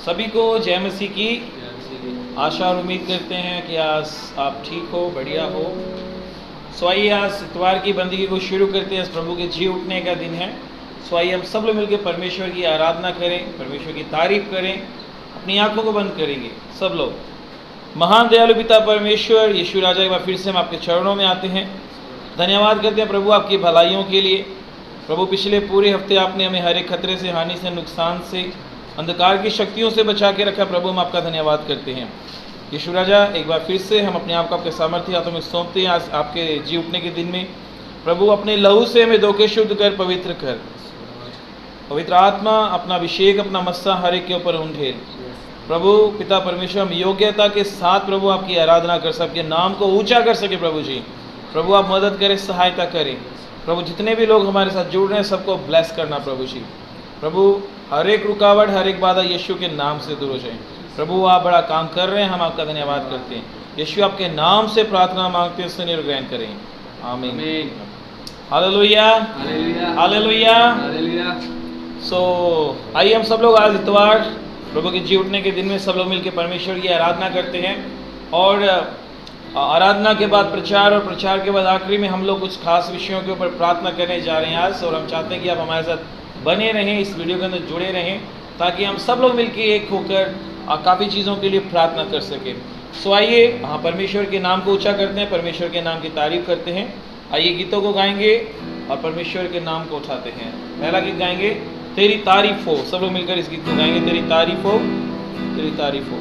सभी को जय मसीह की आशा और उम्मीद करते हैं कि आज आप ठीक हो, बढ़िया हो। सो आइए आज इतवार की बंदगी को शुरू करते हैं। इस प्रभु के जी उठने का दिन है। सो आइए हम सब लोग मिलकर परमेश्वर की आराधना करें, परमेश्वर की तारीफ करें। अपनी आंखों को बंद करेंगे सब लोग। महान दयालु पिता परमेश्वर यीशु राजा, एक बार फिर से हम आपके चरणों में आते हैं। धन्यवाद करते हैं प्रभु आपकी भलाइयों के लिए। प्रभु पिछले पूरे हफ्ते आपने हमें हर एक खतरे से, हानि से, नुकसान से, अंधकार की शक्तियों से बचा के रखा। प्रभु हम आपका धन्यवाद करते हैं। यीशु राजा, एक बार फिर से हम अपने आप को आपके सामर्थ्य हाथों में सौंपते हैं। आज आपके जी उठने के दिन में प्रभु अपने लहू से हमें धो के शुद्ध कर, पवित्र कर। पवित्र आत्मा अपना अभिषेक, अपना मस्सा हर एक के ऊपर उंडेल। प्रभु पिता परमेश्वर, हम योग्यता के साथ प्रभु आपकी आराधना कर सके, नाम को ऊंचा कर सके। प्रभु जी, प्रभु आप मदद करें, सहायता करें। प्रभु जितने भी लोग हमारे साथ जुड़ रहे हैं सबको ब्लेस करना प्रभु जी। प्रभु हर एक रुकावट, हर एक बाधा यीशु के नाम से दूर हो जाए। प्रभु आप बड़ा काम कर रहे हैं, हम आपका धन्यवाद करते हैं। यीशु आपके नाम से प्रार्थना मांगते हैं, सुनिए और ग्रहण करें। आमीन। Hallelujah, hallelujah. सो आइए हम सब लोग आज इतवार प्रभु के जी उठने के दिन में सब लोग मिलकर परमेश्वर की आराधना करते हैं। और आराधना के बाद प्रचार, और प्रचार के बाद आखिरी में हम लोग कुछ खास विषयों के ऊपर प्रार्थना करने जा रहे हैं आज। और हम चाहते हैं कि आप हमारे साथ बने रहें, इस वीडियो के अंदर जुड़े रहें, ताकि हम सब लोग मिलकर एक होकर काफ़ी चीज़ों के लिए प्रार्थना कर सकें। सो आइए परमेश्वर के नाम को ऊंचा करते हैं, परमेश्वर के नाम की तारीफ करते हैं। आइए गीतों को गाएंगे और परमेश्वर के नाम को उठाते हैं। पहला गीत गाएंगे, तेरी तारीफ हो। सब लोग मिलकर इस गीत को गाएंगे, तेरी तारीफ हो, तेरी तारीफ हो।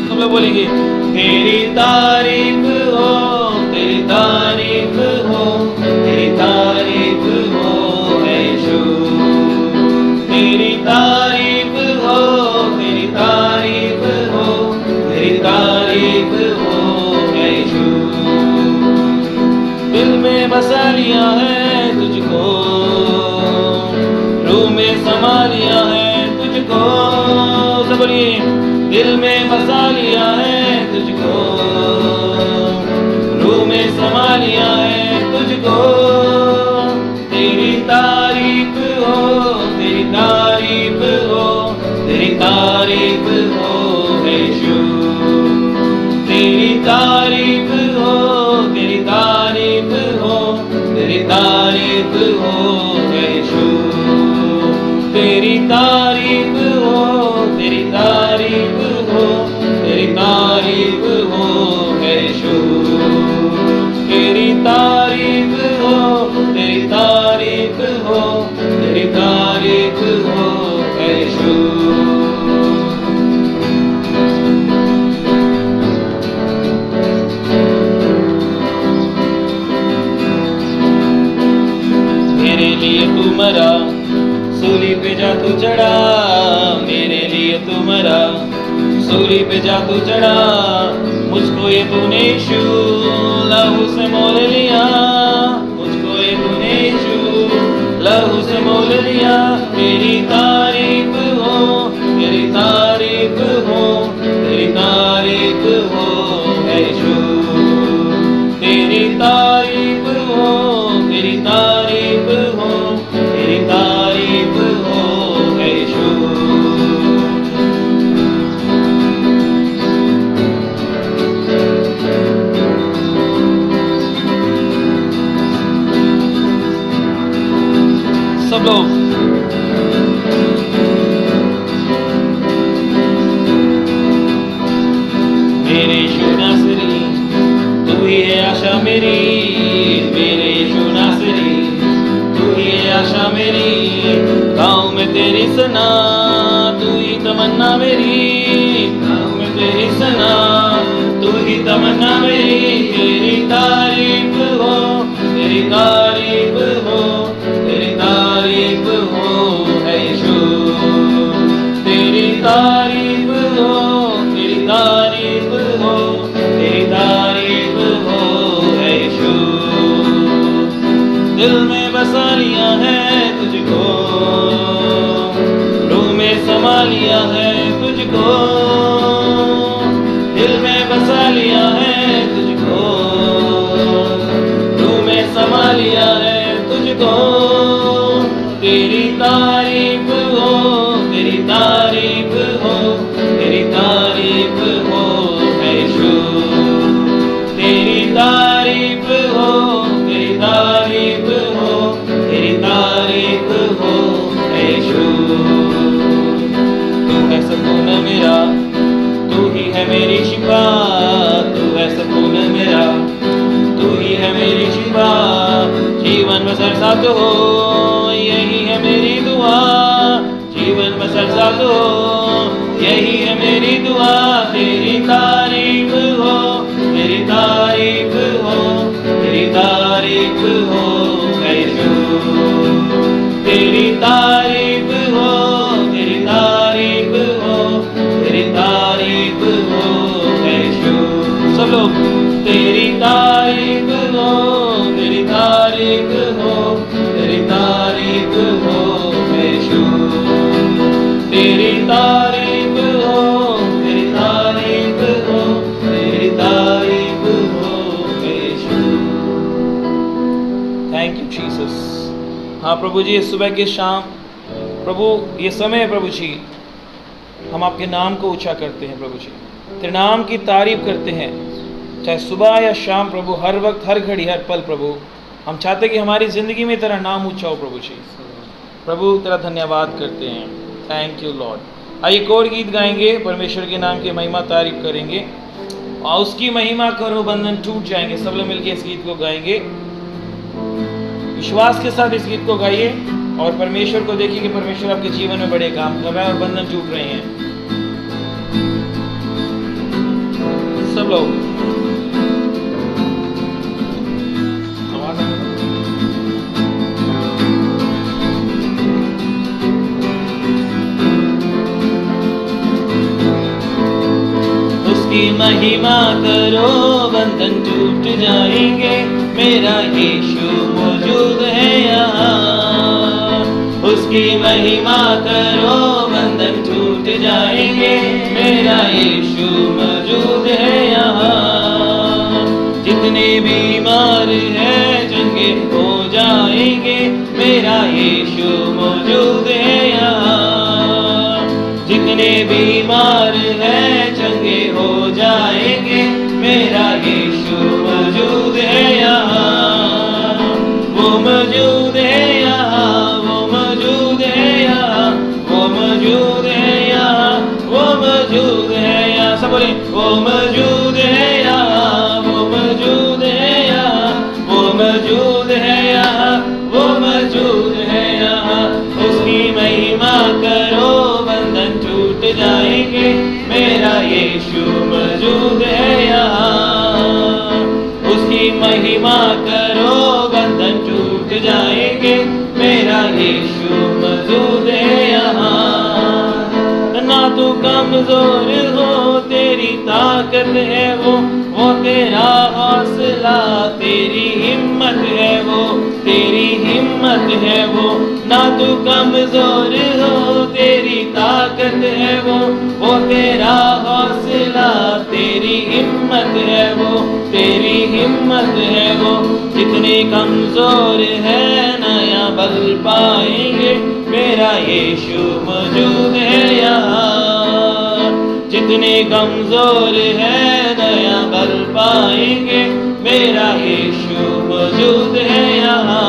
सब लोग बोलेंगे, तेरी तारीफ हो, तेरी तारीफ हो, तेरी तारीफ हो यीशु। तेरी तारीफ हो, तेरी तारीफ हो, तेरी तारीफ हो यीशु। दिल में बसा लिया है तुझको, रूह में समा लिया है तुझको। सब बोलिए, दिल में बसा लिया है तुझको, रूह में समा लिया है तुझको। तेरी तारीफ हो, तेरी तारीफ हो, तेरी तारीफ हो यीशु। तेरी तारीफ हो, तेरी तारीफ हो, तेरी तारीफ हो यीशु। तेरी तारीफ हो, तेरी तारीफ हो, तेरी तारीफ हो यीशु। तेरी तारीफ हो, तेरी तारीफ हो, तेरी तारीफ हो यीशु। मेरे लिए तू मरा, सूली पे जा तू चढ़ा। मेरे लिए तू मरा, सूली पे जा तू चढ़ा। मुझको ये तूने यीशु लहू से मोल लिया, मुझको ये तूने यीशु लहू से मोल लिया। तेरी तारीफ हो, तेरी तारीफ हो, तेरी तारीफ हो यीशु। तेरी तारीफ हो, तेरी तारीफ हो, तेरी तारीफ हो यीशु। सब लोग मेरे यीशु नासरी, तू ही है आशा मेरी। मेरे यीशु नासरी, तू ही है आशा मेरी। गाँव में तेरी सना, तू ही तमन्ना मेरी। गाँव में तेरी सना, तू ही तमन्ना मेरी। तेरी तारीफ हो, तेरी तारीफ हो, तेरी तारीफ हो यीशु। तेरी तारीफ हो, तेरी तारीफ हो, तेरी तारीफ हो यीशु। दिल में बसा लिया है तुझको, रूह में समा लिया है तुझको। दिल में बसा लिया है तुझको, रूह में बसर साथ हो, यही है मेरी दुआ। जीवन बसर साथ हो, यही है मेरी दुआ। तेरी तारीफ हो, तेरी तारीफ हो, तेरी तारीफ हो यीशु। तेरी तारीफ हो, तेरी तारीफ हो, तेरी तारीफ हो यीशु। सब लोग तेरी तारीफ हो, तेरी तारीफ हो, तेरी तारीफ हो यीशु। तेरी तारीफ हो, तेरी तारीफ हो, तेरी तारीफ हो यीशु। Thank you Jesus. हाँ प्रभु जी, इस सुबह के शाम प्रभु ये समय है प्रभु जी, हम आपके नाम को ऊंचा करते हैं प्रभु जी, तेरे नाम की तारीफ करते हैं, चाहे सुबह या शाम प्रभु, हर वक्त, हर घड़ी, हर पल प्रभु। हम चाहते कि हमारी ज़िंदगी में तेरा नाम ऊंचा हो प्रभु जी। प्रभु तेरा धन्यवाद करते हैं। Thank you Lord. आइए एक और गीत गाएंगे, परमेश्वर के नाम की महिमा तारीफ करेंगे और उसकी महिमा करो बंधन टूट जाएंगे। सब लोग मिलकर इस गीत को गाएंगे, विश्वास के साथ इस गीत को गाइए और परमेश्वर को देखिए कि परमेश्वर आपके जीवन में बड़े काम कर रहा है और बंधन टूट रहे हैं। सब लोग उसकी महिमा करो बंधन टूट जाएंगे, मेरा यीशु मौजूद है यहाँ। उसकी महिमा करो बंधन टूट जाएंगे, मेरा यीशु मौजूद है यहाँ। जितने बीमार हैं चंगे हो जाएंगे, मेरा यीशु मौजूद है यहाँ। जितने बीमार हैं चंगे हो जाएंगे, मेरा यीशु मौजूद है यहाँ। वो मौजूद है यहाँ, वो मौजूद है यहाँ, वो मौजूद है यहाँ, वो मौजूद है यहाँ। सब बोले वो मौजूद है यहाँ, वो मौजूद है यहाँ, वो मौजूद है यहाँ, वो मौजूद है यहाँ। उसकी महिमा करो बंधन टूट जाएंगे, मेरा यीशु मौजूद है यहाँ। उसकी महिमा करो बंधन टूट जाएंगे, मेरा यीशु मौजूद है यहाँ। ना तू कमजोर हो, तेरी ताकत है वो तेरा हौसला, तेरी हिम्मत है वो, तेरी हिम्मत है वो। ना तू कमजोर हो, तेरी ताकत है वो तेरा हौसला, तेरी हिम्मत है वो, तेरी हिम्मत है वो। जितने कमजोर है नया बल पाएंगे, मेरा यीशु मौजूद है यहाँ। जितने कमजोर है नया बल पाएंगे, मेरा यीशु मौजूद है यहाँ।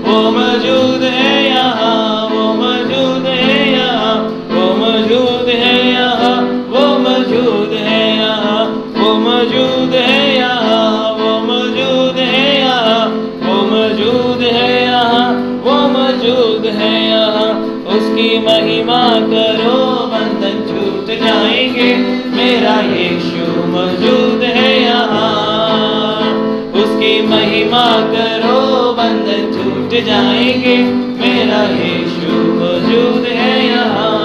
वो मौजूद है यहाँ, वो मौजूद है यहाँ, वो मौजूद है यहाँ, वो मौजूद है यहाँ, वो मौजूद है यहाँ, वो मौजूद है यहाँ, वो मौजूद है यहाँ, वो मौजूद है यहाँ। उसकी महिमा करो बंधन टूट जाएंगे, मेरा यीशु मौजूद है यहाँ। उसकी महिमा करो बंधन टूट जाएंगे, मेरा यीशु मौजूद है यहाँ।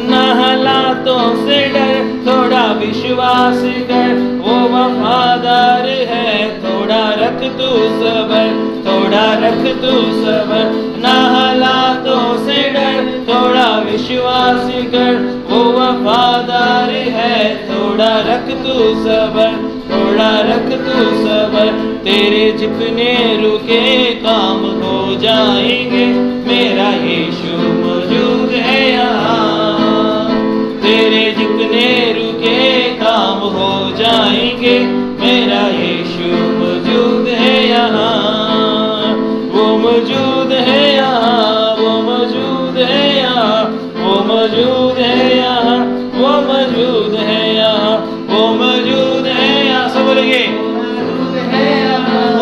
ना हालातों से डर, थोड़ा विश्वास कर, वो वफादार है, थोड़ा रख तू सबर, थोड़ा रख तू सबर। ना हालातों से डर, थोड़ा विश्वास कर, वो वफादार है, थोड़ा रख तू सबर, थोड़ा रख तू सबर। तेरे जितने रुके काम हो जाएंगे, मेरा यीशु मौजूद है यहाँ। तेरे जितने रुके काम हो जाएंगे, मेरा यीशु मौजूद है यहाँ। वो मौजूद है यहाँ, वो मौजूद है यहाँ, वो मौजूद है यहाँ, वो मौजूद है यहाँ, वो मौजूद है यहाँ। सब बोलेंगे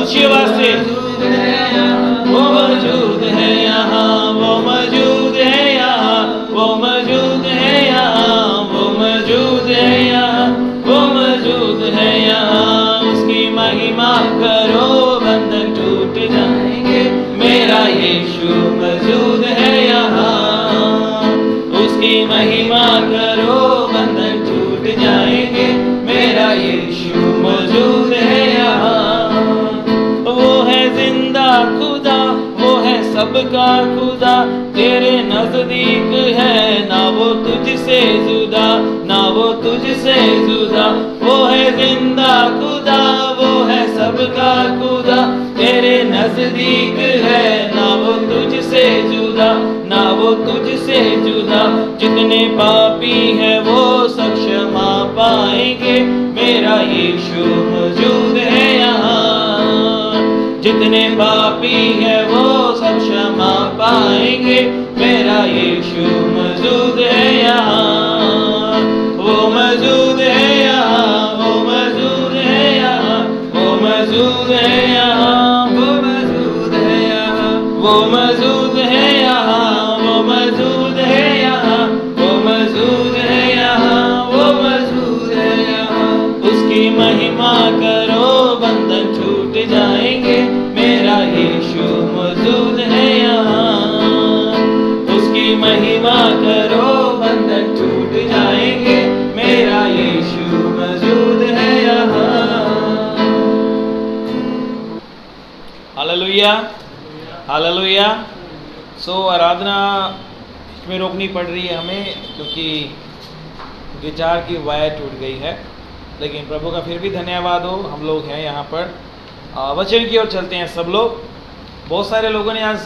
ऊंची आवाज से, महिमा करो बंधन टूट जाएंगे, मेरा यीशु मौजूद है यहाँ। उसकी महिमा करो बंधन टूट जाएंगे, मेरा यीशु मौजूद है यहाँ। वो है जिंदा खुदा, वो है सबका खुदा, तेरे नजदीक है ना वो तुझसे जुदा, ना वो तुझसे जुदा। वो है जिंदा खुदा, वो है सबका खुदा, तेरे नजदीक है ना वो तुझसे जुदा, ना वो तुझसे जुदा। जितने पापी हैं वो सब क्षमा पाएंगे, मेरा यीशु मौजूद है यहाँ। जितने पापी हैं वो सब क्षमा पाएंगे, मेरा यीशु मौजूद है यहाँ। वो मौजूद है यहाँ, वो मौजूद है यहाँ, वो मौजूद है यहाँ, वो मौजूद है यहाँ, वो मौजूद है यहाँ, वो मौजूद है यहाँ, वो मौजूद है यहाँ, वो मौजूद है यहाँ। उसकी महिमा करो बंधन छूट जाएंगे, मेरा यीशु मौजूद है यहाँ। उसकी महिमा करो बंधन छूट जाएंगे, मेरा यीशु मौजूद है यहाँ। Hallelujah, hallelujah. सो आराधना में रोकनी पड़ रही है हमें क्योंकि गिटार की वायर टूट गई है, लेकिन प्रभु का फिर भी धन्यवाद हो, हम लोग हैं यहाँ पर। वचन की ओर चलते हैं सब लोग। बहुत सारे लोगों ने आज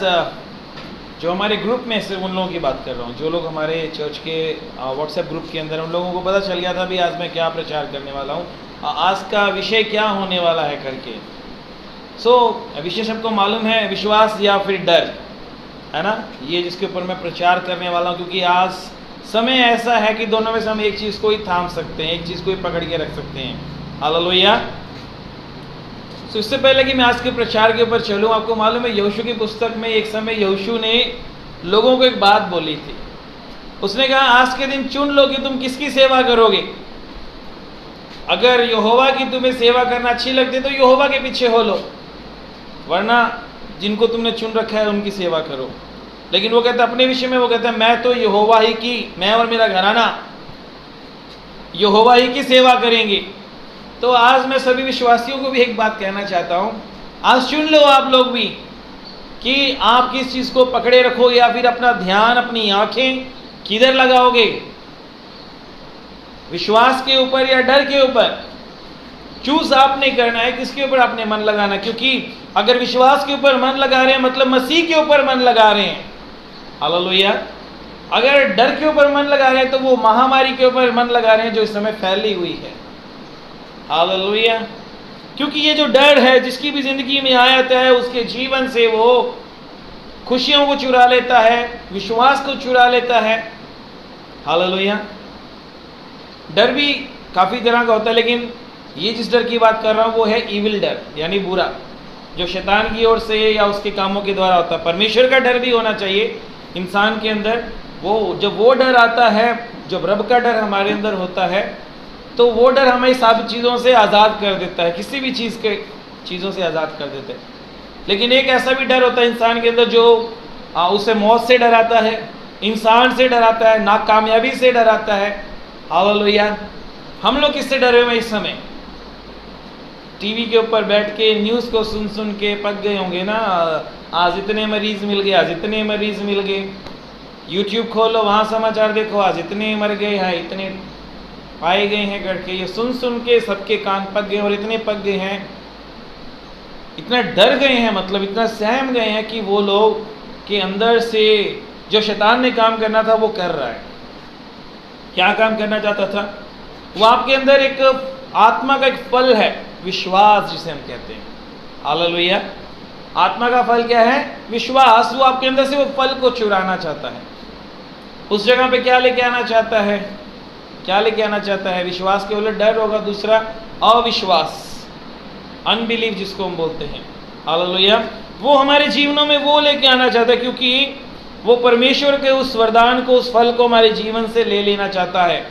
जो हमारे ग्रुप में, सिर्फ उन लोगों की बात कर रहा हूँ जो लोग हमारे चर्च के व्हाट्सएप ग्रुप के अंदर, उन लोगों को पता चल गया था भी आज मैं क्या प्रचार करने वाला हूँ, आज का विषय क्या होने वाला है करके। विषय सबको मालूम है, विश्वास या फिर डर, है ना, ये जिसके ऊपर मैं प्रचार करने वाला हूँ। क्योंकि आज समय ऐसा है कि दोनों में से हम एक चीज़ को ही थाम सकते हैं, एक चीज़ को ही पकड़ के रख सकते हैं। हालेलुया। इससे पहले कि मैं आज के प्रचार के ऊपर चलूँ, आपको मालूम है यहोशू की पुस्तक में एक समय यहोशू ने लोगों को एक बात बोली थी। उसने कहा आज के दिन चुन लो कि तुम किसकी सेवा करोगे। अगर यहोवा की तुम्हें सेवा करना अच्छी लगती है तो यहोवा के पीछे हो लो, वरना जिनको तुमने चुन रखा है उनकी सेवा करो। लेकिन वो कहता है अपने विषय में, वो कहता है मैं तो यहोवा ही की, मैं और मेरा घराना यहोवा ही की सेवा करेंगे। तो आज मैं सभी विश्वासियों को भी एक बात कहना चाहता हूँ, आज चुन लो आप लोग भी कि आप किस चीज़ को पकड़े रखोगे, या फिर अपना ध्यान, अपनी आंखें किधर लगाओगे, विश्वास के ऊपर या डर के ऊपर। चूज आपने करना है किसके ऊपर आपने मन लगाना। क्योंकि अगर विश्वास के ऊपर मन लगा रहे हैं मतलब मसीह के ऊपर मन लगा रहे हैं। हालेलुया। अगर डर के ऊपर मन लगा रहे हैं तो वो महामारी के ऊपर मन लगा रहे हैं जो इस समय फैली हुई है। हालेलुया। क्योंकि ये जो डर है, जिसकी भी जिंदगी में आया है, उसके जीवन से वो खुशियों को चुरा लेता है, विश्वास को चुरा लेता है। हालेलुया। डर भी काफ़ी तरह का होता है, लेकिन ये जिस डर की बात कर रहा हूँ वो है इविल डर, यानी बुरा, जो शैतान की ओर से या उसके कामों के द्वारा होता है। परमेश्वर का डर भी होना चाहिए इंसान के अंदर। वो जब वो डर आता है, जब रब का डर हमारे अंदर होता है, तो वो डर हमें सब चीज़ों से आज़ाद कर देता है, किसी भी चीज़ों से आज़ाद कर देता है। लेकिन एक ऐसा भी डर होता है इंसान के अंदर जो उसे मौत से डराता है, इंसान से डराता है, नाकामयाबी से डराता है। हालेलुया। हम लोग किससे डरे हुए इस समय? टीवी के ऊपर बैठ के न्यूज़ को सुन सुन के पक गए होंगे ना, आज इतने मरीज मिल गए, आज इतने मरीज मिल गए। यूट्यूब खोलो, वहाँ समाचार देखो, आज इतने मर गए हैं, इतने पाए गए हैं करके। ये सुन सुन के सबके कान पक गए, और इतने पक गए हैं, इतना डर गए हैं, मतलब इतना सहम गए हैं कि वो लोग के अंदर से जो शैतान ने काम करना था वो कर रहा है। क्या काम करना चाहता था वो? आपके अंदर एक आत्मा का एक फल है, विश्वास जिसे हम कहते हैं। हालेलुया। आत्मा का फल क्या है? विश्वास। वो आपके अंदर से वो फल को चुराना चाहता है। उस जगह पे क्या लेके आना चाहता है? क्या लेके आना चाहता है? विश्वास के उलट डर होगा। दूसरा अविश्वास, अनबिलीव जिसको हम बोलते हैं। हालेलुया। वो हमारे जीवनों में वो लेके आना चाहता है, क्योंकि वो परमेश्वर के उस वरदान को, उस फल को हमारे जीवन से ले लेना चाहता है।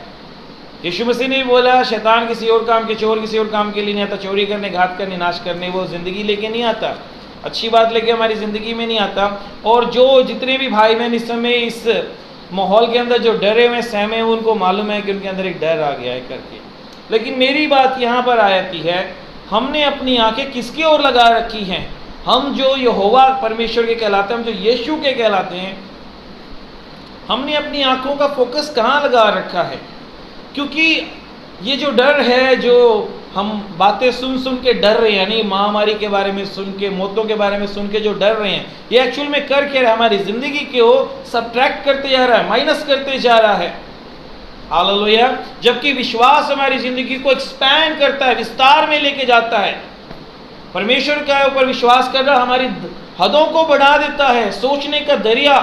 यीशु मसीह ने बोला शैतान किसी और काम के, चोर किसी और काम के लिए नहीं आता, चोरी करने, घात करने, नाश करने, वो ज़िंदगी लेके नहीं आता, अच्छी बात लेके हमारी ज़िंदगी में नहीं आता। और जो जितने भी भाई बहन इस समय इस माहौल के अंदर जो डरे हुए सहमे हुए, उनको मालूम है कि उनके अंदर एक डर आ गया है करके। लेकिन मेरी बात यहाँ पर आती है, हमने अपनी आंखें किसकी ओर लगा रखी हैं? हम जो यहोवा परमेश्वर के कहलाते हैं, हम जो यीशु के कहलाते हैं, हमने अपनी आंखों का फोकस कहाँ लगा रखा है? क्योंकि ये जो डर है, जो हम बातें सुन सुन के डर रहे हैं, यानी महामारी के बारे में सुन के, मौतों के बारे में सुन के जो डर रहे हैं, ये एक्चुअल में कर क्या रहा है? हमारी ज़िंदगी को सबट्रैक्ट करते जा रहा है, माइनस करते जा रहा है। हालेलुया। जबकि विश्वास हमारी ज़िंदगी को एक्सपैंड करता है, विस्तार में लेके जाता है। परमेश्वर के ऊपर विश्वास करना हमारी हदों को बढ़ा देता है, सोचने का दरिया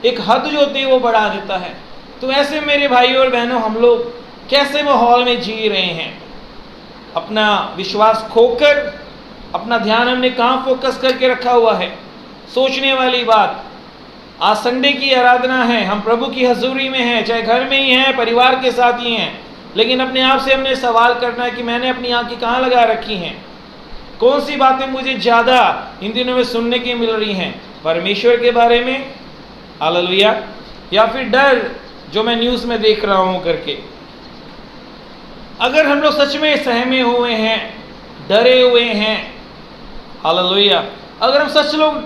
एक हद जो होती है वो बढ़ा देता है। तो ऐसे मेरे भाइयों और बहनों, हम लोग कैसे माहौल में जी रहे हैं? अपना विश्वास खोकर अपना ध्यान हमने कहाँ फोकस करके रखा हुआ है? सोचने वाली बात। आज संडे की आराधना है, हम प्रभु की हजूरी में हैं, चाहे घर में ही हैं, परिवार के साथ ही हैं, लेकिन अपने आप से हमने सवाल करना है कि मैंने अपनी आंखें कहाँ लगा रखी हैं? कौन सी बातें मुझे ज़्यादा इन दिनों में सुनने की मिल रही हैं? परमेश्वर के बारे में, हालेलुया, या फिर डर जो मैं न्यूज़ में देख रहा हूँ करके? अगर हम लोग सच में सहमे हुए हैं, डरे हुए हैं, हालेलुया, अगर हम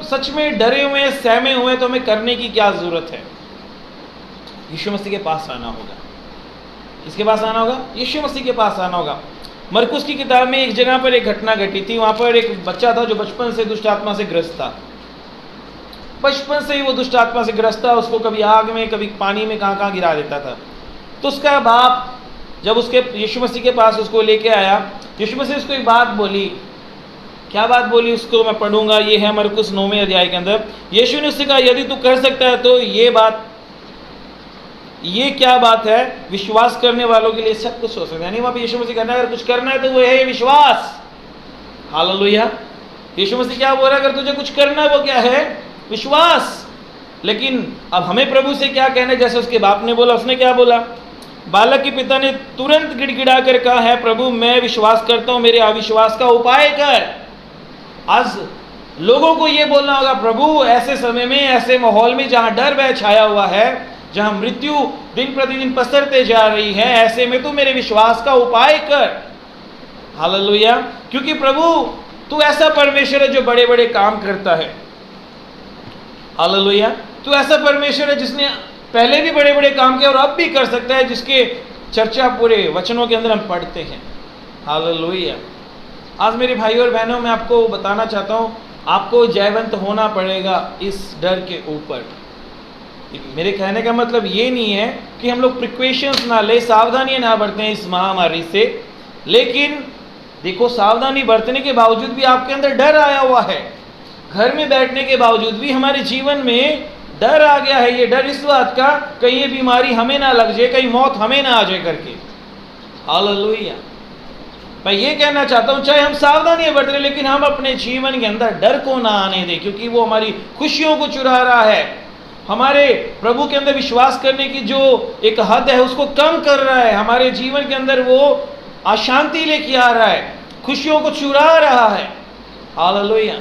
सच में डरे हुए हैं, सहमे हुए हैं, तो हमें करने की क्या ज़रूरत है? यीशु मसीह के पास आना होगा। किसके पास आना होगा? यीशु मसीह के पास आना होगा। मरकुस की किताब में एक जगह पर एक घटना घटी थी। वहाँ पर एक बच्चा था जो बचपन से दुष्ट आत्मा से ग्रस्त था। बचपन से ही वो दुष्ट आत्मा से ग्रस्त था। उसको कभी आग में, कभी पानी में, कहाँ गिरा देता था। तो उसका बाप जब उसके यीशु मसीह के पास उसको लेके आया, यीशु मसीह उसको एक बात बोली। क्या बात बोली उसको मैं पढ़ूंगा, ये है मरकुस 9वें अध्याय के अंदर। यीशु ने उससे कहा, यदि तू कर सकता है तो ये क्या बात है? विश्वास करने वालों के लिए सब कुछ हो सकता है। यानी वहाँ पे यीशु मसीह कहना है अगर कुछ करना है तो वो है ये विश्वास। हालेलुया। यीशु मसीह क्या बोल रहा है? अगर तुझे कुछ करना है वो क्या है? विश्वास। लेकिन अब हमें प्रभु से क्या कहना है? जैसे उसके बाप ने बोला, उसने क्या बोला? बालक के पिता ने तुरंत गिड़गिड़ा कर कहा है, प्रभु मैं विश्वास करता हूँ, मेरे अविश्वास का उपाय कर। आज लोगों को ये बोलना होगा, प्रभु ऐसे समय में, ऐसे माहौल में जहाँ डर भय छाया हुआ है, जहाँ मृत्यु दिन प्रतिदिन पसरते जा रही है, ऐसे में तू मेरे विश्वास का उपाय कर। हालेलुया। क्योंकि प्रभु तू ऐसा परमेश्वर है जो बड़े बड़े काम करता है। हालेलुया। तू ऐसा परमेश्वर है जिसने पहले भी बड़े बड़े काम किए और अब भी कर सकता है, जिसके चर्चा पूरे वचनों के अंदर हम पढ़ते हैं। हालेलुया। आज मेरे भाइयों और बहनों, मैं आपको बताना चाहता हूँ, आपको जयवंत होना पड़ेगा इस डर के ऊपर। मेरे कहने का मतलब ये नहीं है कि हम लोग प्रिकॉशंस ना ले, सावधानियां ना बरतें इस महामारी से। लेकिन देखो, सावधानी बरतने के बावजूद भी आपके अंदर डर आया हुआ है। घर में बैठने के बावजूद भी हमारे जीवन में डर आ गया है। ये डर इस बात का कहीं ये बीमारी हमें ना लग जाए, कहीं मौत हमें ना आ जाए करके। हालेलुया। मैं ये कहना चाहता हूँ, चाहे हम सावधानियां बरत रहे, लेकिन हम अपने जीवन के अंदर डर को ना आने दें, क्योंकि वो हमारी खुशियों को चुरा रहा है। हमारे प्रभु के अंदर विश्वास करने की जो एक हद है उसको कम कर रहा है। हमारे जीवन के अंदर वो अशांति लेके आ रहा है, खुशियों को चुरा रहा है। हालेलुया।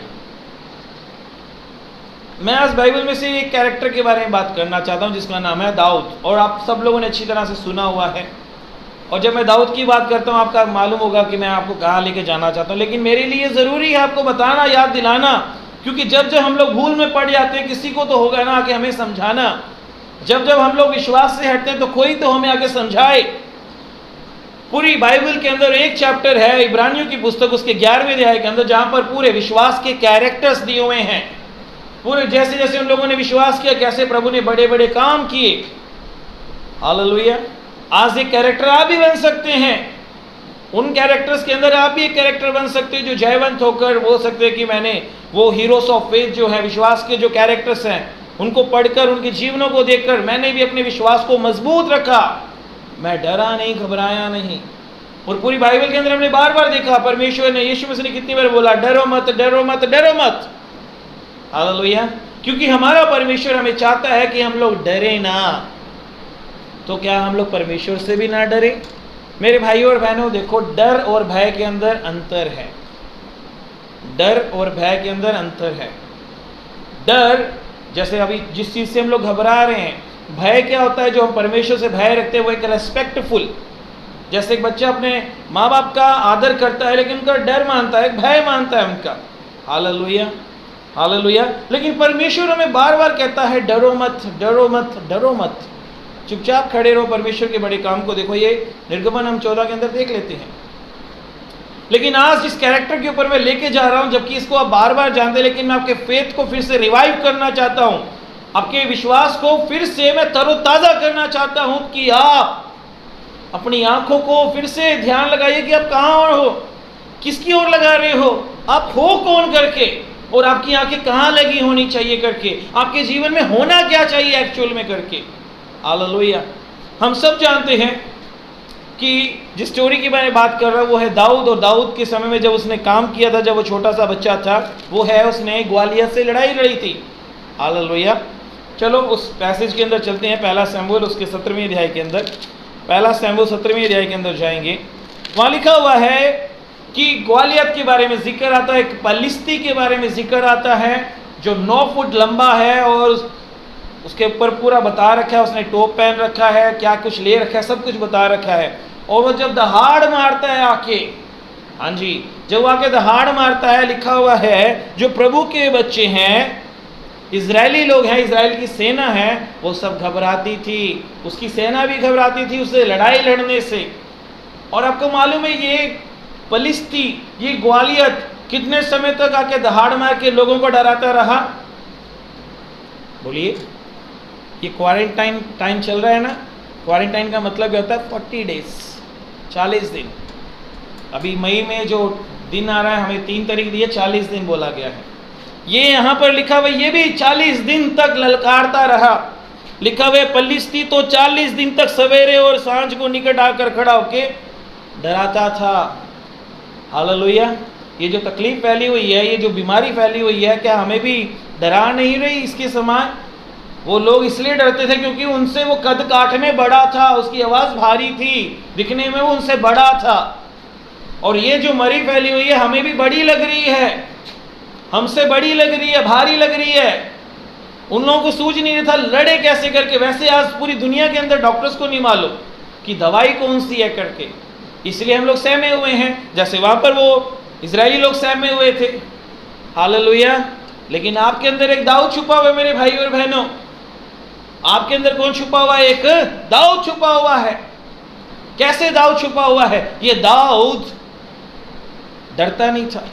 मैं आज बाइबल में से एक कैरेक्टर के बारे में बात करना चाहता हूँ जिसका नाम है दाऊद। और आप सब लोगों ने अच्छी तरह से सुना हुआ है। और जब मैं दाऊद की बात करता हूँ, आपका मालूम होगा कि मैं आपको कहाँ लेके जाना चाहता हूँ। लेकिन मेरे लिए ज़रूरी है आपको बताना, याद दिलाना, क्योंकि जब जब हम लोग भूल में पड़ जाते हैं, किसी को तो होगा ना कि हमें समझाना। जब जब हम लोग विश्वास से हटते हैं तो कोई तो हमें आके समझाए। पूरी बाइबल के अंदर एक चैप्टर है, इब्रानियों की पुस्तक, उसके 11वें अध्याय के अंदर, जहाँ पर पूरे विश्वास के कैरेक्टर्स दिए हुए हैं। पूरे जैसे जैसे उन लोगों ने विश्वास किया, कैसे प्रभु ने बड़े बड़े काम किए। हालेलुया। आज एक कैरेक्टर आप भी बन सकते हैं। उन कैरेक्टर्स के अंदर आप भी एक कैरेक्टर बन सकते हो जो जयवंत होकर बोल सकते हैं कि मैंने वो हीरोज ऑफ फेथ जो है, विश्वास के जो कैरेक्टर्स हैं, उनको पढ़कर, उनके जीवनों को देखकर मैंने भी अपने विश्वास को मजबूत रखा। मैं डरा नहीं, घबराया नहीं। और पूरी बाइबल के अंदर हमने बार बार देखा, परमेश्वर ने, यीशु मसीह ने कितनी बार बोला, डरो मत, डरो मत, डरो मत। हालेलुया। क्योंकि हमारा परमेश्वर हमें चाहता है कि हम लोग डरे ना। तो क्या हम लोग परमेश्वर से भी ना डरे? मेरे भाइयों और बहनों, देखो, डर और भय के अंदर अंतर है। डर और भय के अंदर अंतर है। डर, जैसे अभी जिस चीज़ से हम लोग घबरा रहे हैं, भय क्या होता है? जो हम परमेश्वर से भय रखते हैं वो एक रेस्पेक्टफुल, जैसे एक बच्चा अपने माँ बाप का आदर करता है लेकिन उनका डर मानता है, भय मानता है उनका। Hallelujah, hallelujah. लेकिन परमेश्वर हमें बार बार कहता है डरो मत, डरो मत, डरो मत, चुपचाप खड़े रहो, परमेश्वर के बड़े काम को देखो। ये निर्गमन हम 14 के अंदर देख लेते हैं। लेकिन आज जिस कैरेक्टर के ऊपर मैं लेके जा रहा हूं, जबकि इसको आप बार बार जानते, लेकिन मैं आपके फेथ को फिर से रिवाइव करना चाहता हूं, आपके विश्वास को फिर से मैं तरोताजा करना चाहता हूं कि आप अपनी आंखों को फिर से ध्यान लगाइए कि आप कहां हो, किसकी ओर लगा रहे हो, आप हो कौन करके, और आपकी आंखें कहां लगी होनी चाहिए करके, आपके जीवन में होना क्या चाहिए एक्चुअल में करके। हालेलुया। हम सब जानते हैं कि जिस स्टोरी की मैं बात कर रहा हूँ वो है दाऊद, और दाऊद के समय में जब उसने काम किया था, जब वो छोटा सा बच्चा था, वो है उसने ग्वालियर से लड़ाई लड़ी थी। हालेलुया। चलो उस पैसेज के अंदर चलते हैं, पहला शमूएल उसके 17वें अध्याय के अंदर, पहला शमूएल 17वें अध्याय के अंदर जाएंगे। वहाँ लिखा हुआ है कि ग्वालियर के बारे में जिक्र आता है, एक पलिस्ती के बारे में जिक्र आता है जो 9 फुट लंबा है, और उसके ऊपर पूरा बता रखा है, उसने टोप पहन रखा है, क्या कुछ ले रखा है, सब कुछ बता रखा है। और वो जब दहाड़ मारता है आके, हाँ जी, जब वो आके दहाड़ मारता है, लिखा हुआ है जो प्रभु के बच्चे हैं, इजरायली लोग हैं, इजराइल की सेना है, वो सब घबराती थी, उसकी सेना भी घबराती थी उससे लड़ाई लड़ने से। और आपको मालूम है ये पलिस्ती, ये ग्वालियर कितने समय तक आके दहाड़ मार के लोगों को डराता रहा? बोलिए। ये क्वारंटाइन टाइम चल रहा है ना, क्वारंटाइन का मतलब क्या होता है? 40 डेज, 40 दिन। अभी मई में जो दिन आ रहा है, हमें 3 तारीख दी है, 40 दिन बोला गया है। ये यहाँ पर लिखा हुआ, ये भी 40 दिन तक ललकारता रहा। लिखा हुआ पलिस्ती तो 40 दिन तक सवेरे और सांझ को निकट आकर खड़ा होके डराता था। हालेलुया। ये जो तकलीफ फैली हुई है, ये जो बीमारी फैली हुई है, क्या हमें भी डरा नहीं रही इसके समान? वो लोग इसलिए डरते थे क्योंकि उनसे वो कद काठ में बड़ा था, उसकी आवाज़ भारी थी, दिखने में वो उनसे बड़ा था। और ये जो मरी फैली हुई है हमें भी बड़ी लग रही है, हमसे बड़ी लग रही है, भारी लग रही है। उन लोगों को सूझ नहीं रहा था लड़े कैसे करके। वैसे आज पूरी दुनिया के अंदर डॉक्टर्स को नहीं मालूम कि दवाई कौन सी है करके, इसलिए हम लोग सहमे हुए हैं, जैसे वहाँ पर वो इजरायली लोग सहमे हुए थे। हालेलुया। लेकिन आपके अंदर एक दाऊद छुपा हुआ है मेरे भाई और बहनों। आपके अंदर कौन छुपा हुआ है? एक दाऊद छुपा हुआ है। कैसे दाऊद छुपा हुआ है? ये दाऊद डरता नहीं था।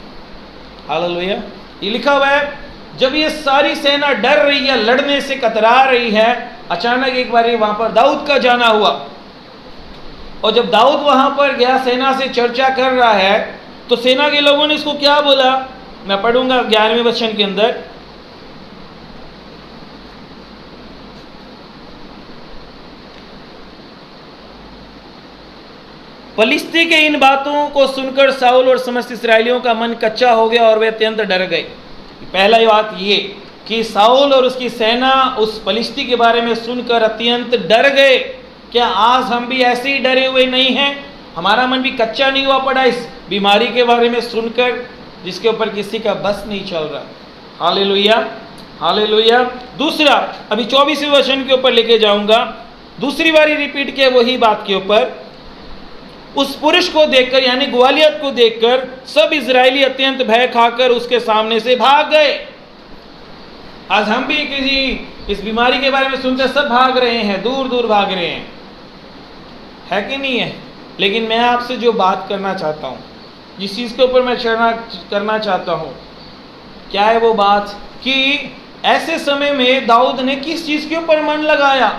हालेलुया। ये लिखा हुआ है जब ये सारी सेना डर रही है, लड़ने से कतरा रही है, अचानक एक बार वहां पर दाऊद का जाना हुआ। और जब दाऊद वहां पर गया, सेना से चर्चा कर रहा है, तो सेना के लोगों ने इसको क्या बोला? मैं पढ़ूंगा 11वें वचन के अंदर। पलिस्ती के इन बातों को सुनकर साउल और समस्त इस्राएलियों का मन कच्चा हो गया और वे अत्यंत डर गए। पहला बात ये कि साउल और उसकी सेना उस पलिस्ती के बारे में सुनकर अत्यंत डर गए। क्या आज हम भी ऐसे ही डरे हुए नहीं हैं? हमारा मन भी कच्चा नहीं हुआ पड़ा इस बीमारी के बारे में सुनकर, जिसके ऊपर किसी का बस नहीं चल रहा। Hallelujah, hallelujah. दूसरा, अभी 24वें वचन के ऊपर लेके जाऊंगा, दूसरी बारी रिपीट किया वही बात के ऊपर। उस पुरुष को देखकर, यानी ग्वालियत को देखकर, सब इजरायली अत्यंत भय खाकर उसके सामने से भाग गए। आज हम भी किसी इस बीमारी के बारे में सुनते सब भाग रहे हैं, दूर दूर भाग रहे हैं, है कि नहीं है? लेकिन मैं आपसे जो बात करना चाहता हूँ, जिस चीज़ के ऊपर मैं चर्चा करना चाहता हूँ, क्या है वो बात कि ऐसे समय में दाऊद ने किस चीज़ के ऊपर मन लगाया?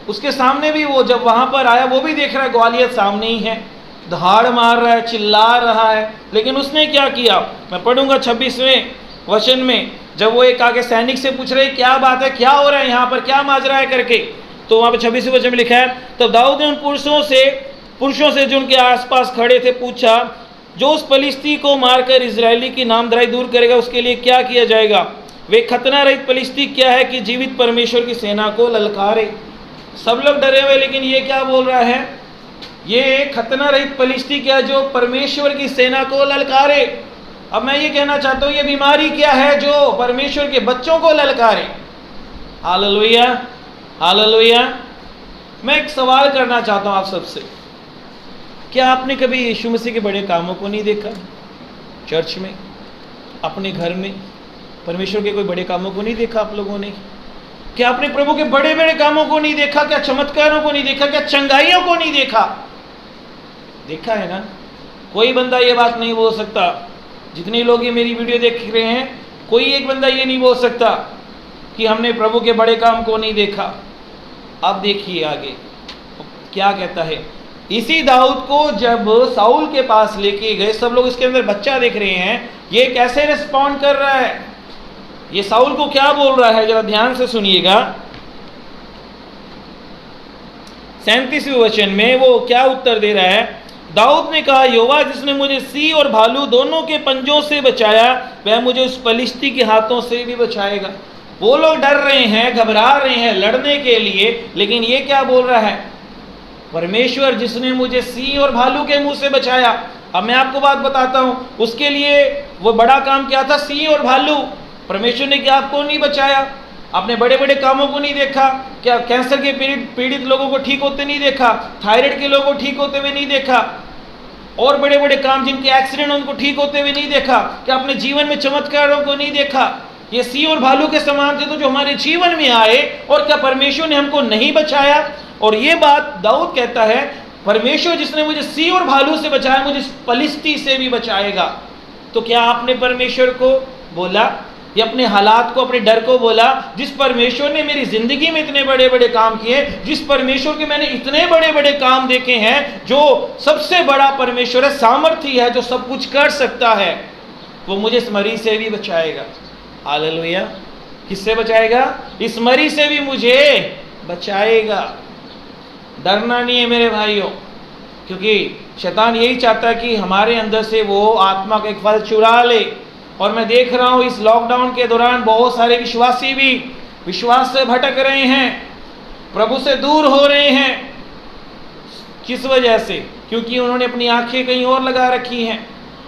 उसके सामने भी वो जब वहाँ पर आया, वो भी देख रहा है ग्वालियर सामने ही है, दहाड़ मार रहा है, चिल्ला रहा है, लेकिन उसने क्या किया? मैं पढ़ूंगा 26वें वचन में, जब वो एक आगे सैनिक से पूछ रहे क्या बात है, क्या हो रहा है यहाँ पर, क्या माजरा है करके, तो वहाँ पर 26वें वचन में लिखा है, तो दाऊद ने उन पुरुषों से जो उनके आसपास खड़े थे पूछा, जो उस पलिस्ती को मारकर इजरायली की नामधराई दूर करेगा उसके लिए क्या किया जाएगा? वे खतना रहित पलिस्ती क्या है कि जीवित परमेश्वर की सेना को ललकारे? सब लोग डरे हुए, लेकिन ये क्या बोल रहा है, ये खतना रहित पलिश्ती क्या जो परमेश्वर की सेना को ललकारे। अब मैं ये कहना चाहता हूँ, ये बीमारी क्या है जो परमेश्वर के बच्चों को ललकारे। Hallelujah, hallelujah. मैं एक सवाल करना चाहता हूँ आप सबसे, क्या आपने कभी यीशु मसीह के बड़े कामों को नहीं देखा? चर्च में, अपने घर में परमेश्वर के कोई बड़े कामों को नहीं देखा आप लोगों ने? क्या आपने प्रभु के बड़े बड़े कामों को नहीं देखा? क्या चमत्कारों को नहीं देखा? क्या चंगाइयों को नहीं देखा? देखा है ना। कोई बंदा ये बात नहीं बोल सकता, जितने लोग ये मेरी वीडियो देख रहे हैं, कोई एक बंदा ये नहीं बोल सकता कि हमने प्रभु के बड़े काम को नहीं देखा। अब देखिए आगे क्या कहता है। इसी दाऊद को जब साउल के पास लेके गए, सब लोग इसके अंदर बच्चा देख रहे हैं, ये कैसे रिस्पॉन्ड कर रहा है, ये साउल को क्या बोल रहा है, जरा ध्यान से सुनिएगा। 37वें वचन में वो क्या उत्तर दे रहा है। दाऊद ने कहा, यहोवा जिसने मुझे सिंह और भालू दोनों के पंजों से बचाया, वह मुझे उस पलिश्ती के हाथों से भी बचाएगा। वो लोग डर रहे हैं, घबरा रहे हैं लड़ने के लिए, लेकिन ये क्या बोल रहा है, परमेश्वर जिसने मुझे सिंह और भालू के मुंह से बचाया। अब मैं आपको बात बताता हूं, उसके लिए वो बड़ा काम क्या था, सिंह और भालू। परमेश्वर ने क्या आपको नहीं बचाया? आपने बड़े बड़े कामों को नहीं देखा? क्या कैंसर के पीड़ित लोगों को ठीक होते नहीं देखा? थायराइड के लोगों को ठीक होते हुए नहीं देखा? और बड़े बड़े काम जिनके एक्सीडेंट उनको ठीक होते हुए नहीं देखा? क्या अपने जीवन में चमत्कारों को नहीं देखा? ये सिंह और भालू के समान थे तो जो हमारे जीवन में आए, और क्या परमेश्वर ने हमको नहीं बचाया? और ये बात दाऊद कहता है, परमेश्वर जिसने मुझे सिंह और भालू से बचाया, मुझे पलिश्ती से भी बचाएगा। तो क्या आपने परमेश्वर को बोला या अपने हालात को, अपने डर को बोला? जिस परमेश्वर ने मेरी जिंदगी में इतने बड़े बड़े काम किए, जिस परमेश्वर के मैंने इतने बड़े बड़े काम देखे हैं, जो सबसे बड़ा परमेश्वर है, सामर्थ्य है, जो सब कुछ कर सकता है, वो मुझे इस मरीज से भी बचाएगा। हालेलुया। किससे बचाएगा? इस मरीज से भी मुझे बचाएगा। डरना नहीं है मेरे भाइयों, क्योंकि शैतान यही चाहता है कि हमारे अंदर से वो आत्मा का एक फल चुरा ले। और मैं देख रहा हूँ इस लॉकडाउन के दौरान बहुत सारे विश्वासी भी विश्वास से भटक रहे हैं, प्रभु से दूर हो रहे हैं। किस वजह से? क्योंकि उन्होंने अपनी आंखें कहीं और लगा रखी हैं,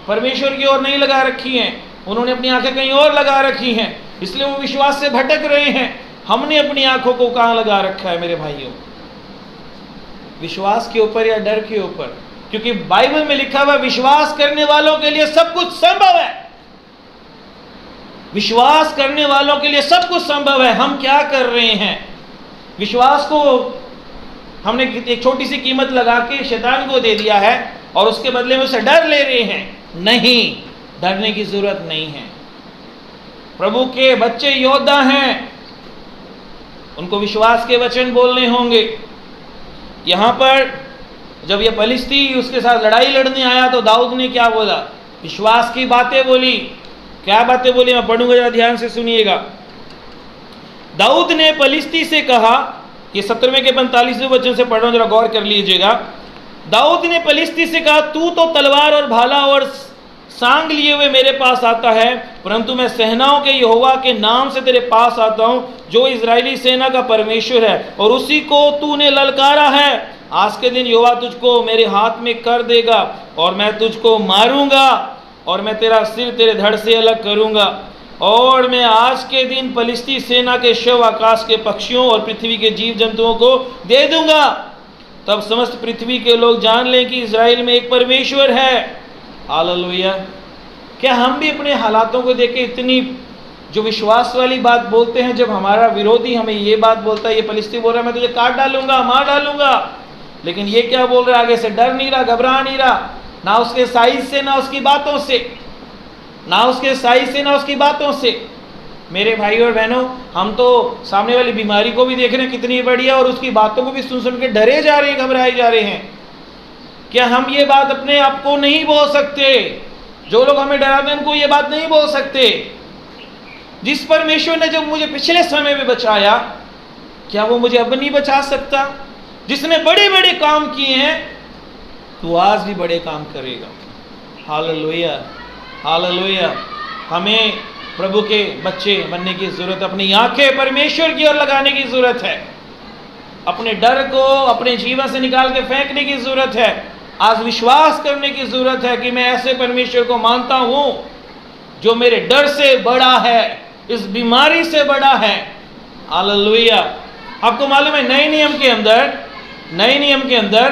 परमेश्वर की ओर नहीं लगा रखी हैं। उन्होंने अपनी आंखें कहीं और लगा रखी हैं, इसलिए वो विश्वास से भटक रहे हैं। हमने अपनी आंखों को कहाँ लगा रखा है मेरे भाइयों? विश्वास के ऊपर या डर के ऊपर? क्योंकि बाइबल में लिखा हुआ, विश्वास करने वालों के लिए सब कुछ संभव है। विश्वास करने वालों के लिए सब कुछ संभव है। हम क्या कर रहे हैं? विश्वास को हमने एक छोटी सी कीमत लगा के शैतान को दे दिया है, और उसके बदले में उसे डर ले रहे हैं। नहीं, डरने की जरूरत नहीं है। प्रभु के बच्चे योद्धा हैं, उनको विश्वास के वचन बोलने होंगे। यहां पर जब ये पलिश्ती उसके साथ लड़ाई लड़ने आया तो दाऊद ने क्या बोला? विश्वास की बातें बोली। क्या बातें बोली? मैं पढ़ूंगा, जरा ध्यान से सुनिएगा। दाऊद ने पलिश्ती से कहा, ये 17वें के 45वें वचन से पढ़ रहा हूं, जरा गौर कर लीजिएगा। दाऊद ने पलिश्ती से कहा, तू तो तलवार और भाला और सांग लिए हुए मेरे पास आता है, परंतु मैं सेनाओं के यहोवा के नाम से तेरे पास आता हूं, जो इजरायली सेना का परमेश्वर है, और उसी को तूने ललकारा है। आज के दिन यहोवा तुझको मेरे हाथ में कर देगा, और मैं तुझको मारूंगा, और मैं तेरा सिर तेरे धड़ से अलग करूंगा, और मैं आज के दिन पलिश्ती सेना के शव आकाश के पक्षियों और पृथ्वी के जीव जंतुओं को दे दूंगा। तब समस्त पृथ्वी के लोग जान लें कि इजराइल में एक परमेश्वर है। हालेलुया। क्या हम भी अपने हालातों को देख के इतनी जो विश्वास वाली बात बोलते हैं, जब हमारा विरोधी हमें ये बात बोलता है, ये पलिश्ती बोल रहा है मैं तुझे काट डालूंगा, मार डालूंगा, लेकिन ये क्या बोल रहा है? आगे से डर नहीं रहा, घबरा नहीं रहा, ना उसके साइज से, ना उसकी बातों से, ना उसके साइज से, ना उसकी बातों से। मेरे भाई और बहनों, हम तो सामने वाली बीमारी को भी देख रहे हैं कितनी बढ़िया, और उसकी बातों को भी सुन सुन के डरे जा रहे हैं, घबराए जा रहे हैं। क्या हम ये बात अपने आप को नहीं बोल सकते? जो लोग हमें डराते हैं उनको ये बात नहीं बोल सकते। जिस परमेश्वर ने जब मुझे पिछले समय में बचाया, क्या वो मुझे अब नहीं बचा सकता? जिसने बड़े बड़े काम किए हैं, तो आज भी बड़े काम करेगा। Hallelujah, hallelujah. हमें प्रभु के बच्चे बनने की जरूरत, अपनी आंखें परमेश्वर की ओर लगाने की जरूरत है। अपने डर को अपने जीवन से निकाल के फेंकने की जरूरत है। आज विश्वास करने की जरूरत है कि मैं ऐसे परमेश्वर को मानता हूं जो मेरे डर से बड़ा है, इस बीमारी से बड़ा है। हालेलुया। आपको मालूम है नए नियम के अंदर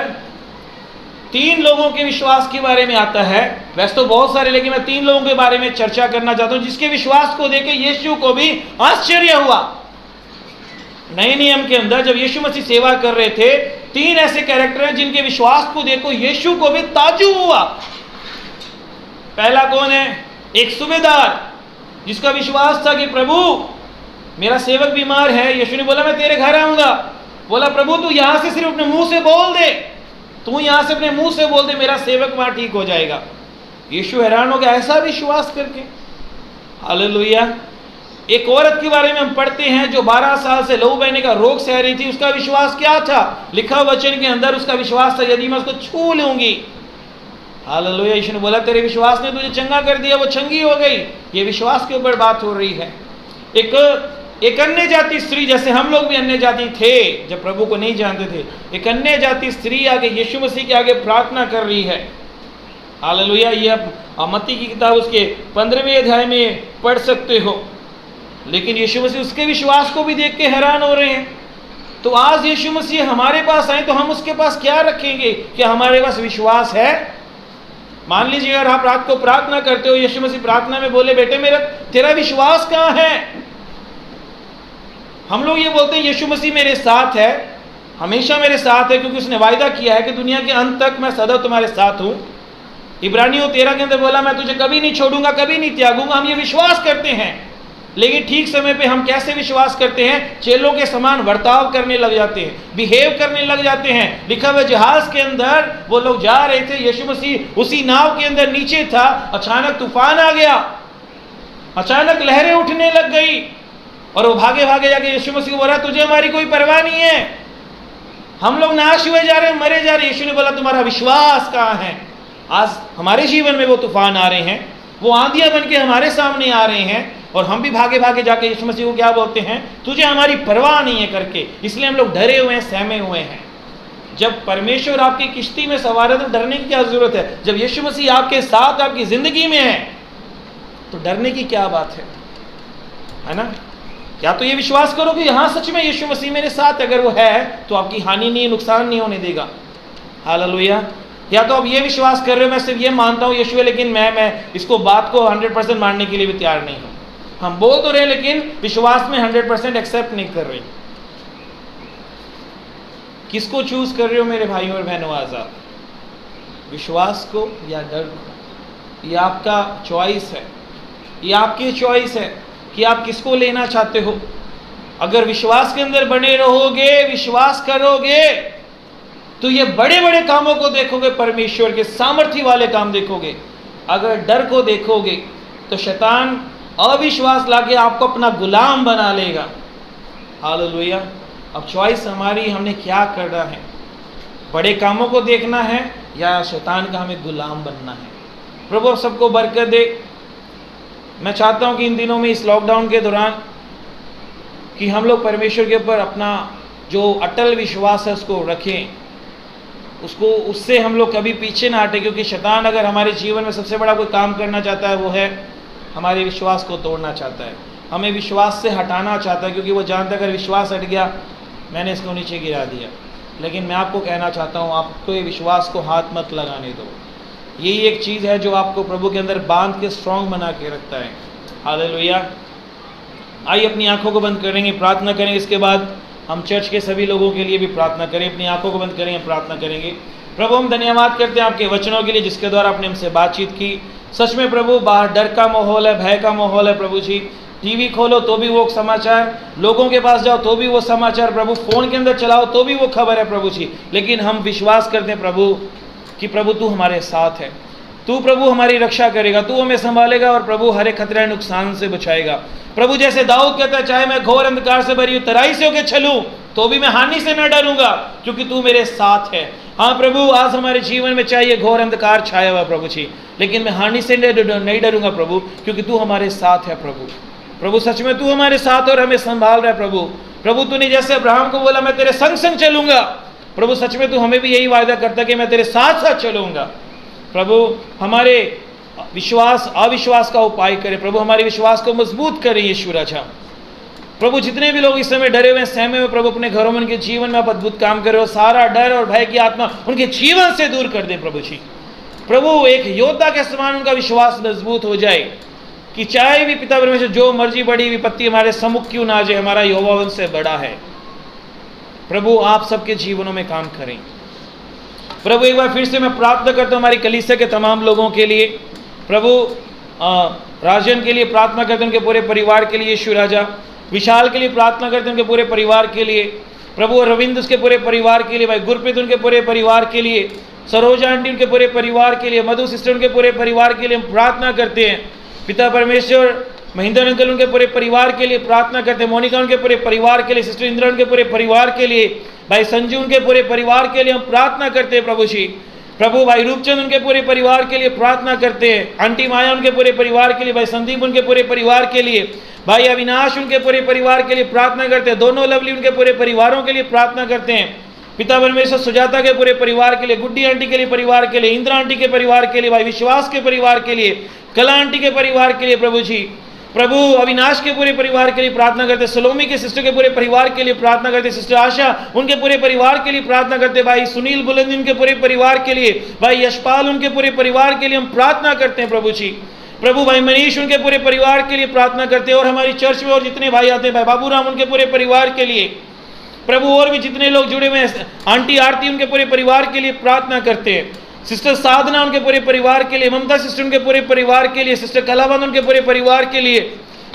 3 लोगों के विश्वास के बारे में आता है। वैसे तो बहुत सारे, लेकिन मैं 3 लोगों के बारे में चर्चा करना चाहता हूं जिसके विश्वास को देख के यीशु को भी आश्चर्य हुआ। नए नियम के अंदर जब यीशु मसीह सेवा कर रहे थे, 3 ऐसे कैरेक्टर हैं जिनके विश्वास को देखो यीशु को भी ताज्जुब हुआ। पहला कौन है? एक सूबेदार जिसका विश्वास था कि प्रभु मेरा सेवक बीमार है। यीशु ने बोला मैं तेरे घर आऊंगा। बोला प्रभु तू यहां से सिर्फ अपने मुंह से बोल दे, तू यहां से अपने मुंह से बोल दे, मेरा सेवक वहां ठीक हो जाएगा। यीशु हैरान हो गया ऐसा विश्वास करके। हालेलुया। एक औरत के बारे में हम पढ़ते हैं जो 12 साल से लहू बहने का रोग सह रही थी। उसका विश्वास क्या था? लिखा वचन के अंदर उसका विश्वास था यदि मैं उसको छू लूंगी। हालेलुया। यीशु ने बोला तेरे विश्वास ने तुझे चंगा कर दिया, वो चंगी हो गई। ये विश्वास के ऊपर बात हो रही है। एक अन्य जाति स्त्री, जैसे हम लोग भी अन्य जाति थे जब प्रभु को नहीं जानते थे, एक अन्य जाति स्त्री आगे यीशु मसीह के आगे प्रार्थना कर रही है। हालेलुया। ये आप मत्ती की किताब उसके 15वें अध्याय में पढ़ सकते हो। लेकिन यीशु मसीह उसके विश्वास को भी देख के हैरान हो रहे हैं। तो आज यीशु मसीह हमारे पास आए तो हम उसके पास क्या रखेंगे? क्या हमारे पास विश्वास है? मान लीजिए अगर आप रात को प्रार्थना करते हो, यीशु मसीह प्रार्थना में बोले बेटे तेरा विश्वास कहाँ है? हम लोग ये बोलते हैं यीशु मसीह मेरे साथ है, हमेशा मेरे साथ है, क्योंकि उसने वायदा किया है कि दुनिया के अंत तक मैं सदा तुम्हारे साथ हूं। इब्रानियों 13 के अंदर बोला मैं तुझे कभी नहीं छोड़ूंगा, कभी नहीं त्यागूंगा। हम ये विश्वास करते हैं, लेकिन ठीक समय पे हम कैसे विश्वास करते हैं? चेलों के समान बर्ताव करने लग जाते हैं, बिहेव करने लग जाते हैं। लिखा हुआ जहाज के अंदर वो लोग जा रहे थे, यीशु मसीह उसी नाव के अंदर नीचे था, अचानक तूफान आ गया, अचानक लहरें उठने लग गई और वो भागे भागे जाके यीशु मसीह को बोला तुझे हमारी कोई परवाह नहीं है, हम लोग नाश हुए जा रहे हैं, मरे जा रहे हैं। यीशु ने बोला तुम्हारा विश्वास कहाँ है? आज हमारे जीवन में वो तूफान आ रहे हैं, वो आंधियां बन के हमारे सामने आ रहे हैं और हम भी भागे भागे जाके यीशु मसीह को क्या बोलते हैं? तुझे हमारी परवाह नहीं है करके। इसलिए हम लोग डरे हुए हैं, सहमे हुए हैं। जब परमेश्वर आपकी किश्ती में सवार है तो डरने की क्या जरूरत है? जब यीशु मसीह आपके साथ आपकी जिंदगी में है तो डरने की क्या बात है ना? या तो ये विश्वास करो कि हाँ सच में यीशु मसीह मेरे साथ, अगर वो है तो आपकी हानि नहीं, नुकसान नहीं होने देगा। हालेलुया। या तो आप ये विश्वास कर रहे हो मैं सिर्फ ये मानता हूँ यीशु है, लेकिन मैं इसको बात को 100% मानने के लिए भी तैयार नहीं हूँ। हम बोल तो रहे लेकिन विश्वास में 100% एक्सेप्ट नहीं कर रहे। किसको चूज कर रहे हो मेरे भाइयों और बहनों? आजाद विश्वास को या डर को? ये आपका चॉइस है, ये आपकी चॉइस है कि आप किसको लेना चाहते हो। अगर विश्वास के अंदर बने रहोगे, विश्वास करोगे, तो ये बड़े बड़े कामों को देखोगे, परमेश्वर के सामर्थ्य वाले काम देखोगे। अगर डर को देखोगे तो शैतान अविश्वास लाके आपको अपना गुलाम बना लेगा। हालेलुया। अब चॉइस हमारी, हमने क्या करना है? बड़े कामों को देखना है या शैतान का हमें गुलाम बनना है? प्रभु आप सबको बरकत दे। मैं चाहता हूं कि इन दिनों में, इस लॉकडाउन के दौरान, कि हम लोग परमेश्वर के ऊपर अपना जो अटल विश्वास है उसको रखें, उससे हम लोग कभी पीछे ना हटें। क्योंकि शैतान अगर हमारे जीवन में सबसे बड़ा कोई काम करना चाहता है वो है हमारे विश्वास को तोड़ना चाहता है, हमें विश्वास से हटाना चाहता है, क्योंकि वो जानता है अगर विश्वास हट गया मैंने इसको नीचे गिरा दिया। लेकिन मैं आपको कहना चाहता हूँ आपको ये विश्वास को हाथ मत लगाने दो। यही एक चीज़ है जो आपको प्रभु के अंदर बांध के स्ट्रॉन्ग बना के रखता है। हालेलुया। आइए अपनी आंखों को बंद करेंगे, प्रार्थना करेंगे। इसके बाद हम चर्च के सभी लोगों के लिए भी प्रार्थना करें। अपनी आंखों को बंद करेंगे, प्रार्थना करेंगे। प्रभु हम धन्यवाद करते हैं आपके वचनों के लिए जिसके द्वारा आपने हमसे बातचीत की। सच में प्रभु बाहर डर का माहौल है, भय का माहौल है। प्रभु जी टीवी खोलो तो भी वो समाचार, लोगों के पास जाओ तो भी वो समाचार, प्रभु फ़ोन के अंदर चलाओ तो भी वो खबर है प्रभु जी। लेकिन हम विश्वास करते हैं प्रभु कि प्रभु तू हमारे साथ है, तू प्रभु हमारी रक्षा करेगा, तू हमें संभालेगा और प्रभु हर एक खतरे नुकसान से बचाएगा। प्रभु जैसे दाऊद कहता है चाहे मैं घोर अंधकार से भरी तराई से होकर चलूं तो भी मैं हानि से न डरूंगा क्योंकि तू मेरे साथ है। हाँ प्रभु आज हमारे जीवन में चाहिए घोर अंधकार छाया हुआ प्रभु जी, लेकिन मैं हानि से नहीं डरूंगा प्रभु क्योंकि तू हमारे साथ है। प्रभु प्रभु सच में तू हमारे साथ और हमें संभाल रहा है प्रभु। प्रभु तूने जैसे अब्राहम को बोला मैं तेरे संग संग चलूंगा, प्रभु सच में तू हमें भी यही वायदा करता कि मैं तेरे साथ साथ चलूंगा। प्रभु हमारे विश्वास अविश्वास का उपाय करे, प्रभु हमारे विश्वास को मजबूत करे यीशु राजा। प्रभु जितने भी लोग इस समय डरे हुए सहमे हुए, प्रभु अपने घरों में उनके जीवन में आप अद्भुत काम करे और सारा डर और भय की आत्मा उनके जीवन से दूर कर दे प्रभु जी। प्रभु एक योद्धा के समान उनका विश्वास मजबूत हो जाए कि चाहे भी पिता परमेश्वर जो मर्जी बड़ी विपत्ति हमारे सम्मुख क्यों ना आ जाए, हमारा यहोवा उनसे बड़ा है। प्रभु आप सबके जीवनों में काम करें। प्रभु एक बार फिर से मैं प्रार्थना करता हूँ हमारी कलीसिया के तमाम लोगों के लिए। प्रभु राजन के लिए प्रार्थना करते हैं, उनके पूरे परिवार के लिए यीशु राजा। विशाल के लिए प्रार्थना करते हैं, उनके पूरे परिवार के लिए। प्रभु रविंद्र उसके पूरे परिवार के लिए, भाई गुरप्रीत उनके पूरे परिवार के लिए, सरोजा आंटी उनके पूरे परिवार के लिए, मधु सिस्टर उनके पूरे परिवार के लिए हम प्रार्थना करते हैं। पिता परमेश्वर महेंद्र अंकल उनके पूरे परिवार के लिए प्रार्थना करते हैं, मोनिका उनके पूरे परिवार के लिए, सिस्टर इंदिरा उनके पूरे परिवार के लिए, भाई संजू उनके पूरे परिवार के लिए हम प्रार्थना करते हैं प्रभु जी। प्रभु भाई रूपचंद उनके पूरे परिवार के लिए प्रार्थना करते हैं, आंटी माया उनके पूरे परिवार के लिए, भाई संदीप उनके पूरे परिवार के लिए, भाई अविनाश उनके पूरे परिवार के लिए प्रार्थना करते हैं, दोनों लवली उनके पूरे परिवारों के लिए प्रार्थना करते हैं। पिता परमेश्वर सुजाता के पूरे परिवार के लिए, गुड्डी आंटी के लिए परिवार के लिए, इंदिरा आंटी के परिवार के लिए, भाई विश्वास के परिवार के लिए, कला आंटी के परिवार के लिए प्रभु जी। प्रभु अविनाश के पूरे परिवार के लिए प्रार्थना करते, सलोमी के सिस्टर के पूरे परिवार के लिए प्रार्थना करते, सिस्टर आशा उनके पूरे परिवार के लिए प्रार्थना करते, भाई सुनील बुलंदी उनके पूरे परिवार के लिए, भाई यशपाल उनके पूरे परिवार के लिए हम प्रार्थना करते हैं प्रभु जी। प्रभु भाई मनीष उनके पूरे परिवार के लिए प्रार्थना करते हैं, और हमारी चर्च में और जितने भाई आते हैं, भाई बाबूराम उनके पूरे परिवार के लिए प्रभु, और भी जितने लोग जुड़े हुए हैं, आंटी आरती उनके पूरे परिवार के लिए प्रार्थना करते हैं, सिस्टर साधना उनके पूरे परिवार के लिए, ममता सिस्टर उनके पूरे परिवार के लिए, सिस्टर कलावंत उनके पूरे परिवार के लिए।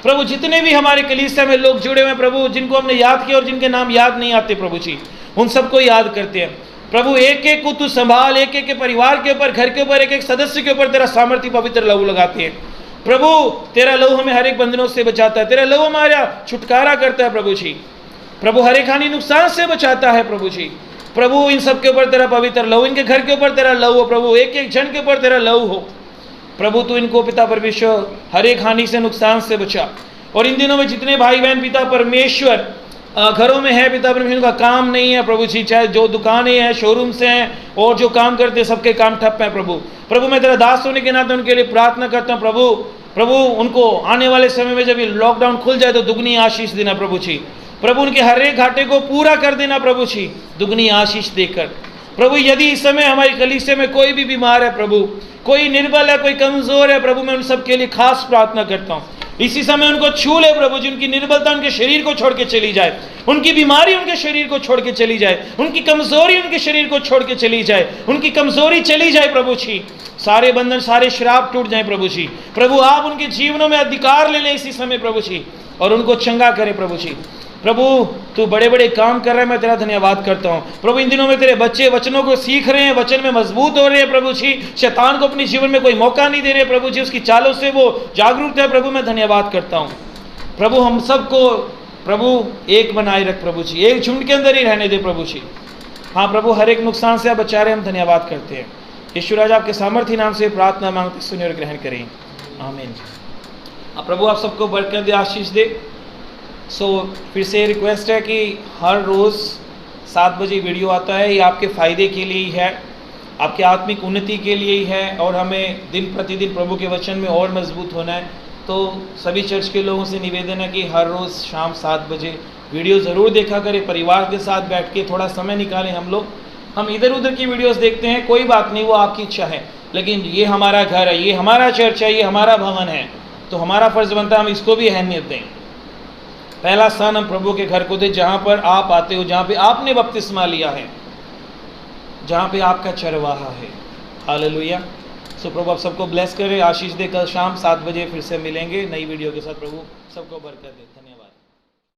प्रभु जितने भी हमारे कलीसिया में लोग जुड़े हुए हैं प्रभु, जिनको हमने याद किया और जिनके नाम याद नहीं आते प्रभु जी, उन सबको याद करते हैं प्रभु। एक एक को तू संभाल, एक एक के परिवार के ऊपर, घर के ऊपर, एक एक सदस्य के ऊपर तेरा सामर्थ्य पवित्र लहू लगाते हैं प्रभु। तेरा लहू हमें हर एक बंधनों से बचाता है, तेरा लहू हमारा छुटकारा करता है प्रभु जी। प्रभु हर एक हानि नुकसान से बचाता है प्रभु जी। प्रभु इन सब के ऊपर तेरा पवित्र लहू, इनके घर के ऊपर तेरा लहू हो प्रभु, एक एक जन के ऊपर तेरा लहू हो प्रभु। तू इनको पिता परमेश्वर हर एक हानि से नुकसान से बचा। और इन दिनों में जितने भाई बहन पिता परमेश्वर घरों में है पिता परमेश्वर का काम नहीं है प्रभु जी, चाहे जो दुकानें हैं, शोरूम से हैं और जो काम करते हैं सबके काम ठप है प्रभु। प्रभु मैं तेरा दास होने के नाते उनके लिए प्रार्थना करता हूँ प्रभु। प्रभु उनको आने वाले समय में जब ये लॉकडाउन खुल जाए तो दुगनी आशीष देना प्रभु जी। प्रभु उनके हर एक घाटे को पूरा कर देना प्रभु जी, दुगनी आशीष देकर प्रभु। यदि इस समय हमारी कलीसिया में कोई भी बीमार है प्रभु, कोई निर्बल है, कोई कमजोर है प्रभु, मैं उन सब के लिए खास प्रार्थना करता हूँ। इसी समय उनको छू ले प्रभु जी, उनकी निर्बलता उनके शरीर को छोड़ के चली जाए, उनकी बीमारी उनके शरीर को छोड़ के चली जाए, उनकी कमजोरी उनके शरीर को छोड़ के चली जाए, उनकी कमजोरी चली जाए प्रभु जी। सारे बंधन सारे श्राप टूट जाए प्रभु जी। प्रभु आप उनके जीवनों में अधिकार ले लें इसी समय प्रभु जी, और उनको चंगा करें प्रभु जी। प्रभु तू बड़े बड़े काम कर रहा है, मैं तेरा धन्यवाद करता हूँ प्रभु। इन दिनों में तेरे बच्चे वचनों को सीख रहे हैं, वचन में मजबूत हो रहे हैं प्रभु जी। शैतान को अपने जीवन में कोई मौका नहीं दे रहे प्रभु जी, उसकी चालों से वो जागरूक है प्रभु। मैं धन्यवाद करता हूँ प्रभु। हम सबको प्रभु एक बनाए रख प्रभु जी, एक झुंड के अंदर ही रहने दे प्रभु जी। हाँ प्रभु हर एक नुकसान से आप बचा रहे, हम धन्यवाद करते हैं। यीशु राजा आपके सामर्थ्य नाम से प्रार्थना मांगते सुने और ग्रहण करें, आमीन। प्रभु आप सबको बरकत दे, आशीष दे। फिर से रिक्वेस्ट है कि हर रोज़ 7 बजे वीडियो आता है, ये आपके फ़ायदे के लिए ही है, आपके आत्मिक उन्नति के लिए ही है, और हमें दिन प्रतिदिन प्रभु के वचन में और मजबूत होना है। तो सभी चर्च के लोगों से निवेदन है कि हर रोज़ शाम 7 बजे वीडियो ज़रूर देखा करें, परिवार के साथ बैठ के थोड़ा समय निकालें। हम इधर उधर की वीडियोस देखते हैं, कोई बात नहीं, वो आपकी इच्छा है, लेकिन ये हमारा घर है, ये हमारा चर्च है, ये हमारा भवन है, तो हमारा फ़र्ज़ बनता है हम इसको भी अहमियत दें। पहला स्थान हम प्रभु के घर को दें, जहाँ पर आप आते हो, जहाँ पे आपने बपतिस्मा लिया है, जहाँ पे आपका चरवाहा है। हालेलुया। प्रभु आप सबको ब्लेस करें, आशीष दे। कल शाम 7 बजे फिर से मिलेंगे नई वीडियो के साथ। प्रभु सबको बरकत दे। धन्यवाद।